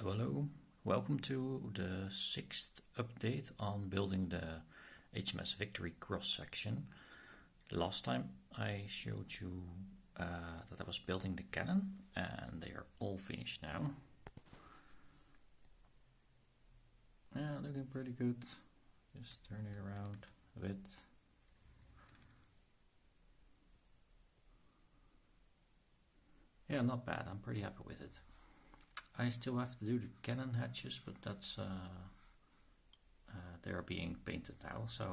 Hello, welcome to the 6th update on building the H.M.S. Victory cross-section. Last time I showed you that I was building the Canon, and they are all finished now. Yeah, looking pretty good. Just turn it around a bit. Yeah, not bad, I'm pretty happy with it. I still have to do the Canon hatches, but that's they are being painted now. So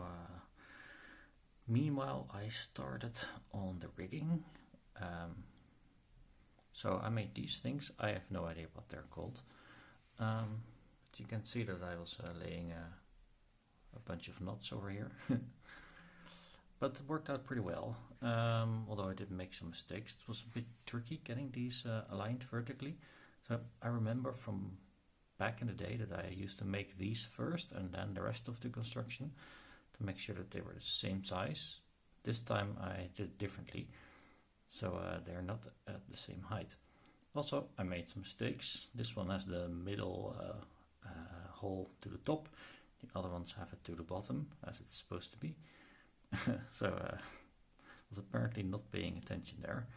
meanwhile, I started on the rigging. So I made these things. I have no idea what they're called, but you can see that I was laying a bunch of knots over here. But it worked out pretty well, although I did make some mistakes. It was a bit tricky getting these aligned vertically. So I remember from back in the day that I used to make these first and then the rest of the construction to make sure that they were the same size. This time I did it differently, so they're not at the same height. Also, I made some mistakes. This one has the middle hole to the top. The other ones have it to the bottom, as it's supposed to be. So I was apparently not paying attention there.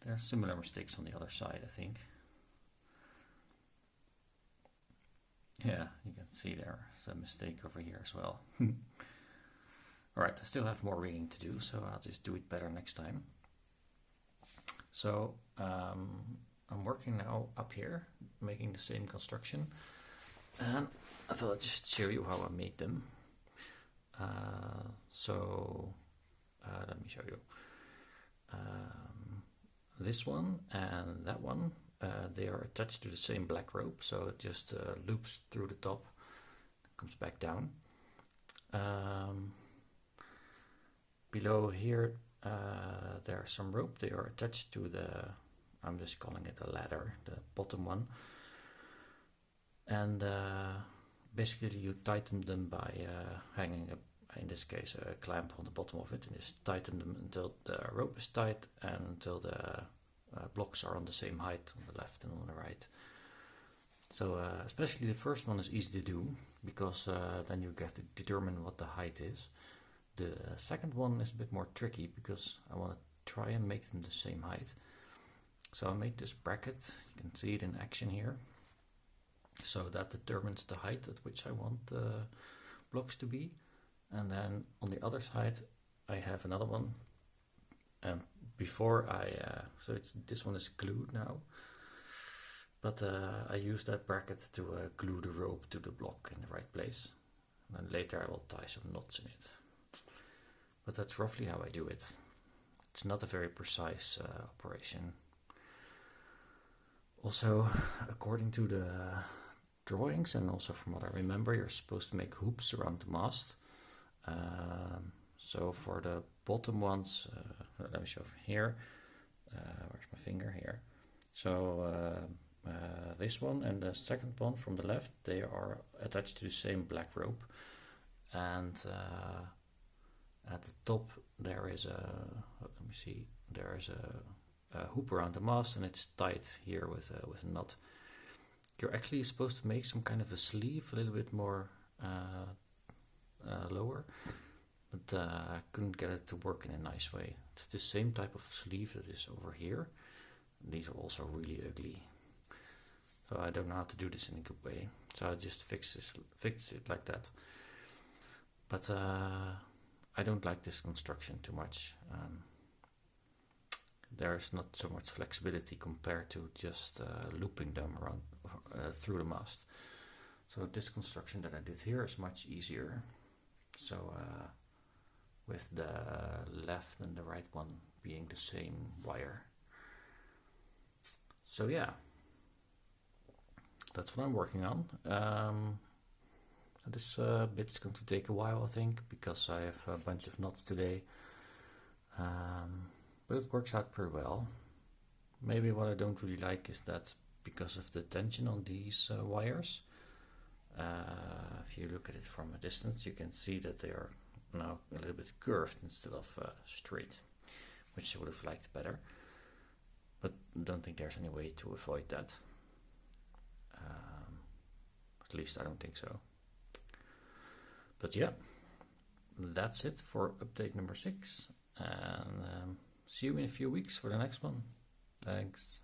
There are similar mistakes on the other side, I think. Yeah, you can see there's a mistake over here as well. Alright, I still have more rigging to do, so I'll just do it better next time. So I'm working now up here, making the same construction, and I thought I'd just show you how I made them. Let me show you. This one and that one, they are attached to the same black rope, so it just loops through the top, comes back down. Below here there's some rope. They are attached to the, I'm just calling it a ladder, the bottom one. And basically you tighten them by hanging in this case a clamp on the bottom of it, and just tighten them until the rope is tight and until the blocks are on the same height on the left and on the right. So especially the first one is easy to do, because then you get to determine what the height is. The second one is a bit more tricky, because I want to try and make them the same height. So I made this bracket, you can see it in action here. So that determines the height at which I want the blocks to be. And then on the other side I have another one. Before so this one is glued now, but I use that bracket to glue the rope to the block in the right place. And then later I will tie some knots in it. But that's roughly how I do it. It's not a very precise operation. Also, according to the drawings and also from what I remember, you're supposed to make hoops around the mast. So for the bottom ones, let me show from here. Where's my finger? Here. So this one and the second one from the left, they are attached to the same black rope. And at the top there is there is a hoop around the mast, and it's tied here with a knot. You're actually supposed to make some kind of a sleeve, a little bit more lower, but I couldn't get it to work in a nice way. It's the same type of sleeve that is over here. These are also really ugly, so I don't know how to do this in a good way. So I just fix it like that. But I don't like this construction too much. There's not so much flexibility compared to just looping them around through the mast. So this construction that I did here is much easier. So with the left and the right one being the same wire. So yeah, that's what I'm working on. This bit's going to take a while, I think, because I have a bunch of knots today. But it works out pretty well. Maybe what I don't really like is that because of the tension on these wires, if you look at it from a distance, you can see that they are now a little bit curved instead of straight, which I would have liked better. But I don't think there's any way to avoid that. At least I don't think so. But yeah, that's it for update number 6. And see you in a few weeks for the next one. Thanks.